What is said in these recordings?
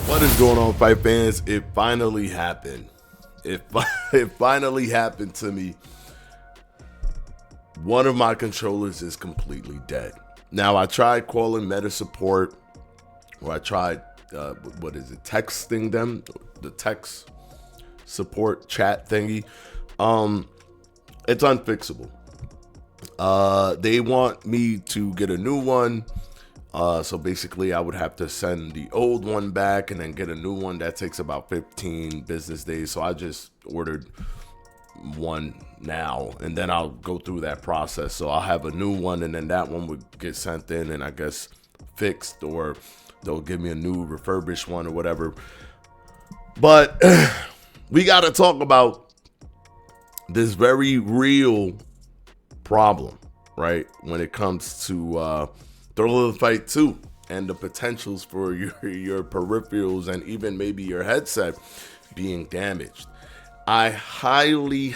What is going on, fight fans? It finally happened. It finally happened to me. One of my controllers is completely dead. Now, I tried calling meta support, or I tried, texting them, the text support chat thingy. It's unfixable. They want me to get a new one. So basically, I would have to send the old one back and then get a new one. That takes about 15 business days. So I just ordered one now, and then I'll go through that process. So I'll have a new one, and then that one would get sent in and I guess fixed, or they'll give me a new refurbished one or whatever. But we got to talk about this very real problem, right? When it comes to Thrill of the Fight 2 and the potentials for your peripherals and even maybe your headset being damaged. I highly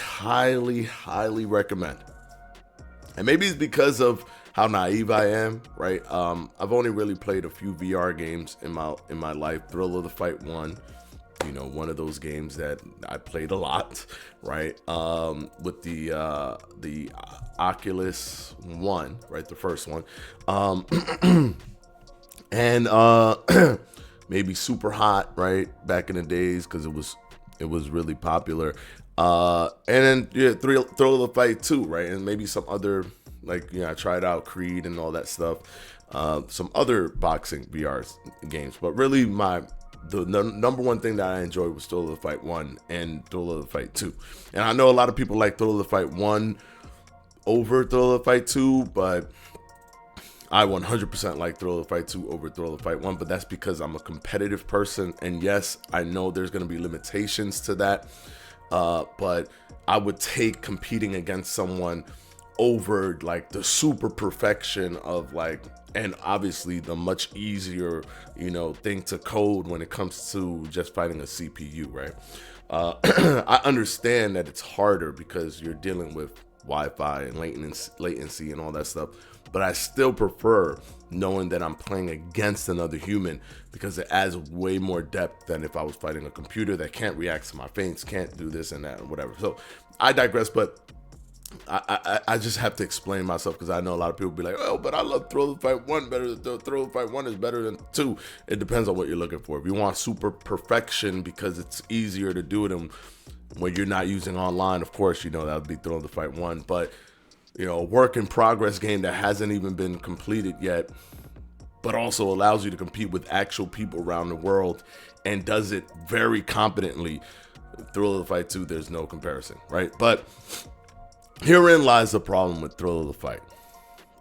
recommend. And maybe it's because of how naive I am, right? I've only really played a few VR games in my life. Thrill of the Fight 1, one of those games that I played a lot, right? With the Oculus One, right? The first one. And maybe Super Hot, right? Back in the days, because it was really popular. And then Thrill of the Fight 2, right? And maybe some other, I tried out Creed and all that stuff. Some other boxing VR games, but really the number one thing that I enjoyed was Thrill of the Fight 1 and Thrill of the Fight 2. And I know a lot of people like Thrill of the Fight 1 over Thrill of the Fight 2, but I 100% like Thrill of the Fight 2 over Thrill of the Fight 1, but that's because I'm a competitive person. And yes, I know there's going to be limitations to that, but I would take competing against someone over the super perfection of and obviously the much easier, thing to code when it comes to just fighting a CPU, right? I understand that it's harder because you're dealing with Wi-Fi and latency and all that stuff, but I still prefer knowing that I'm playing against another human because it adds way more depth than if I was fighting a computer that can't react to my feints, can't do this and that and whatever. So I digress, but I just have to explain myself because I know a lot of people be like, oh, but I love Thrill of the Fight 1 better. Thrill of the Fight 1 is better than 2. It depends on what you're looking for. If you want super perfection because it's easier to do them when you're not using online, of course, that would be Thrill of the Fight 1. But, a work in progress game that hasn't even been completed yet, but also allows you to compete with actual people around the world and does it very competently. Thrill of the Fight 2, there's no comparison, right? But herein lies the problem with Thrill of the Fight,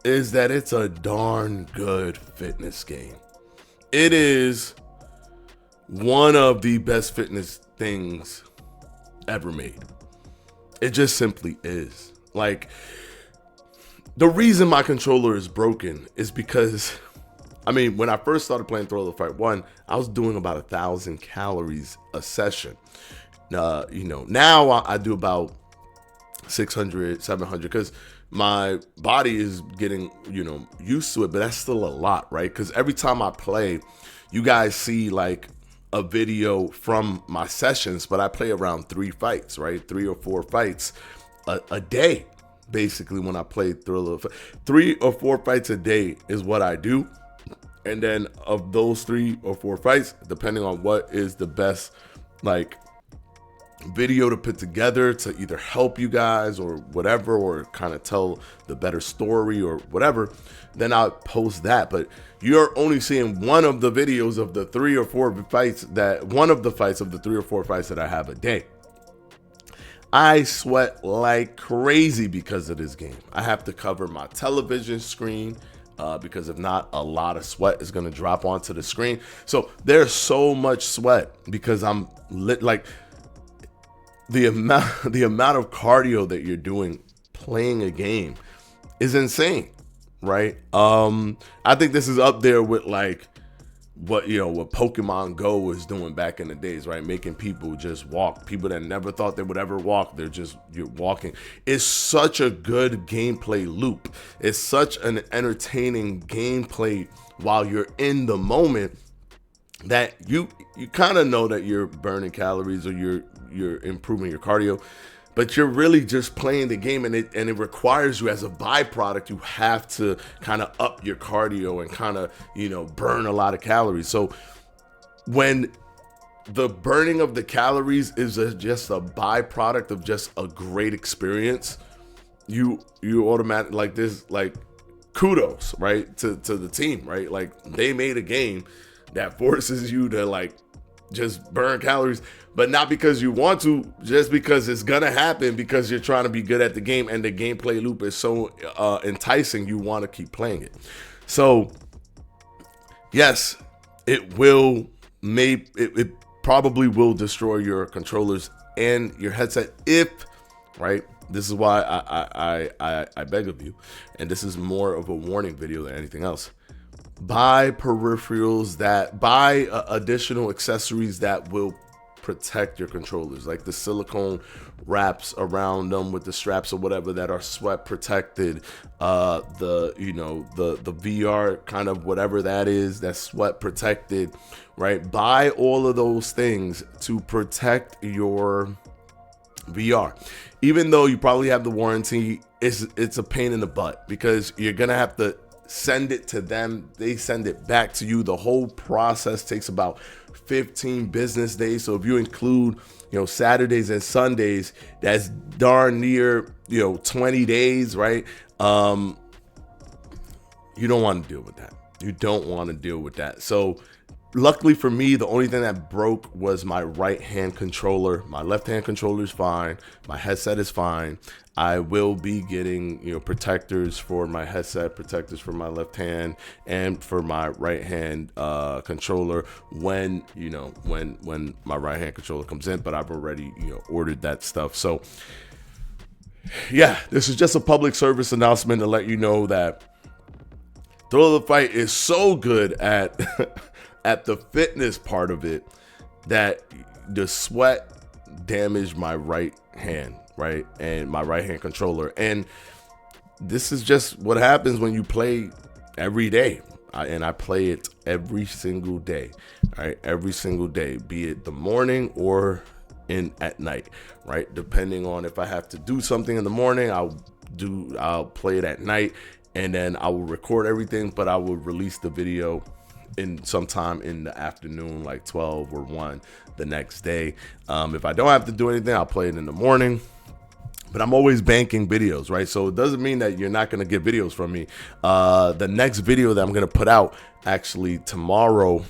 is that it's a darn good fitness game. It is one of the best fitness things ever made. It just simply is. The reason my controller is broken is because, when I first started playing Thrill of the Fight 1, I was doing about 1,000 calories a session. Now I do about 600, 700 because my body is getting, used to it, but that's still a lot, right? Because every time I play, you guys see a video from my sessions, but I play around 3 fights, right? 3 or 4 fights a day, basically, when I play Thrill of the Fight. 3 or 4 fights a day is what I do. And then of those 3 or 4 fights, depending on what is the best, video to put together to either help you guys or whatever, or kind of tell the better story or whatever, then I'll post that. But you're only seeing one of the videos of the 3 or 4 fights one of the fights of the 3 or 4 fights that I have a day. I sweat like crazy because of this game. I have to cover my television screen because if not, a lot of sweat is going to drop onto the screen. So there's so much sweat because I'm lit. The amount of cardio that you're doing playing a game is insane, right? I think this is up there with what Pokemon Go was doing back in the days, right? Making people just walk. People that never thought they would ever walk, you're walking. It's such a good gameplay loop. It's such an entertaining gameplay while you're in the moment that you kind of know that you're burning calories or you're improving your cardio, but you're really just playing the game, and it requires you, as a byproduct, you have to kind of up your cardio and kind of, burn a lot of calories. So when the burning of the calories is just a byproduct of just a great experience, you automatically, like, this, like, kudos, right, to the team, right? Like, they made a game that forces you to, like, just burn calories, but not because you want to, just because it's gonna happen, because you're trying to be good at the game, and the gameplay loop is so enticing, you want to keep playing it. So yes, it probably will destroy your controllers and your headset if, right, this is why I beg of you, and this is more of a warning video than anything else. Buy peripherals, buy additional accessories that will protect your controllers, like the silicone wraps around them with the straps or whatever that are sweat protected, the VR kind of whatever that is, that's sweat protected, right? Buy all of those things to protect your VR. Even though you probably have the warranty, it's a pain in the butt, because you're gonna have to send it to them, they send it back to you. The whole process takes about 15 business days. So if you include, Saturdays and Sundays, that's darn near, 20 days, right? You don't want to deal with that. You don't want to deal with that. So luckily for me, the only thing that broke was my right hand controller. My left hand controller is fine. My headset is fine. I will be getting, protectors for my headset, protectors for my left hand, and for my right hand controller when my right hand controller comes in. But I've already, ordered that stuff. So yeah, this is just a public service announcement to let you know that Thrill of the Fight is so good at at the fitness part of it that the sweat damaged my right hand, right, and my right hand controller. And this is just what happens when you play every day. And I play it every single day, right? Every single day, be it the morning or at night, right? Depending on if I have to do something in the morning, I'll play it at night, and then I will record everything, but I will release the video in sometime in the afternoon, like 12 or 1 the next day. If I don't have to do anything, I'll play it in the morning. But I'm always banking videos, right? So it doesn't mean that you're not going to get videos from me. The next video that I'm going to put out actually tomorrow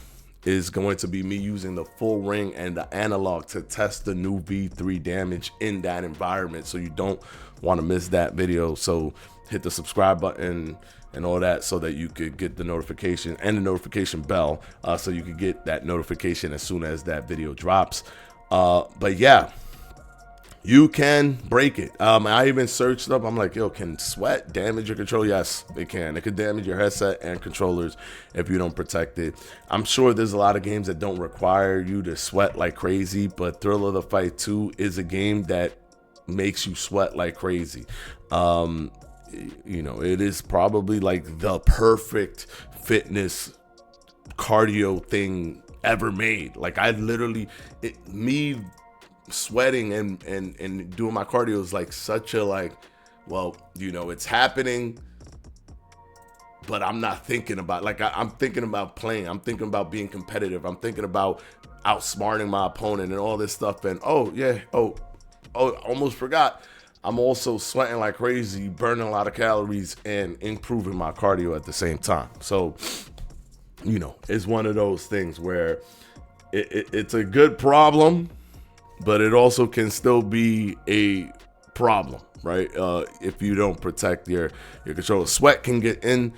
is going to be me using the full ring and the analog to test the new V3 damage in that environment. So you don't want to miss that video. So hit the subscribe button and all that, so that you could get the notification and the notification bell, so you could get that notification as soon as that video drops. But yeah, you can break it. I even searched up, I'm like, can sweat damage your controller? Yes, it can. It could damage your headset and controllers if you don't protect it. I'm sure there's a lot of games that don't require you to sweat like crazy, but Thrill of the Fight 2 is a game that makes you sweat like crazy. It is probably like the perfect fitness cardio thing ever made. Like, I literally, me sweating and doing my cardio is like such a, like, well, it's happening, but I'm not thinking about, like, I'm thinking about playing. I'm thinking about being competitive. I'm thinking about outsmarting my opponent and all this stuff. And almost forgot, I'm also sweating like crazy, burning a lot of calories, and improving my cardio at the same time. So, it's one of those things where it's a good problem, but it also can still be a problem, right? If you don't protect your controller. Sweat can get into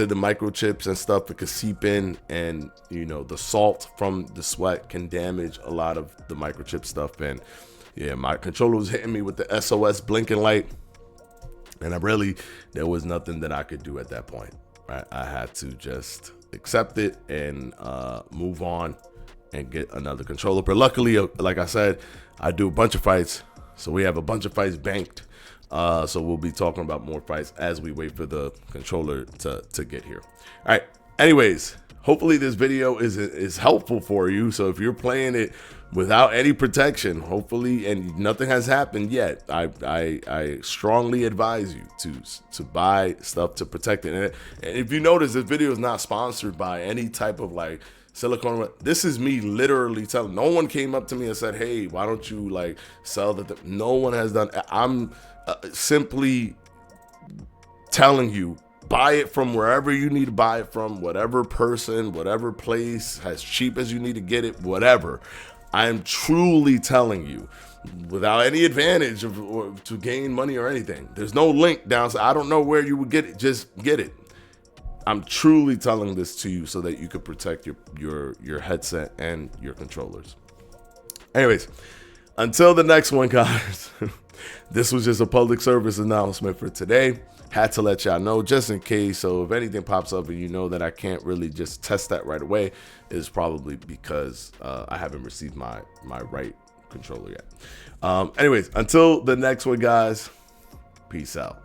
the microchips and stuff. It can seep in, and the salt from the sweat can damage a lot of the microchip stuff. And yeah, my controller was hitting me with the SOS blinking light, and there was nothing that I could do at that point. Right? I had to just accept it and move on and get another controller. But luckily, like I said, I do a bunch of fights, so we have a bunch of fights banked. So we'll be talking about more fights as we wait for the controller to get here. All right. Anyways, hopefully this video is helpful for you. So if you're playing it without any protection, hopefully, and nothing has happened yet, I strongly advise you to buy stuff to protect it. And if you notice, this video is not sponsored by any type of like silicone. This is me literally telling. No one came up to me and said, "Hey, why don't you like sell that?" No one has done. I'm simply telling you, buy it from wherever you need to buy it from, whatever person, whatever place, as cheap as you need to get it, whatever. I am truly telling you, without any advantage or to gain money or anything. There's no link down, so I don't know where you would get it. Just get it. I'm truly telling this to you so that you could protect your headset and your controllers. Anyways, until the next one, guys, this was just a public service announcement for today. Had to let y'all know just in case. So if anything pops up and you know that I can't really just test that right away, it's probably because I haven't received my right controller yet. Anyways, until the next one, guys, peace out.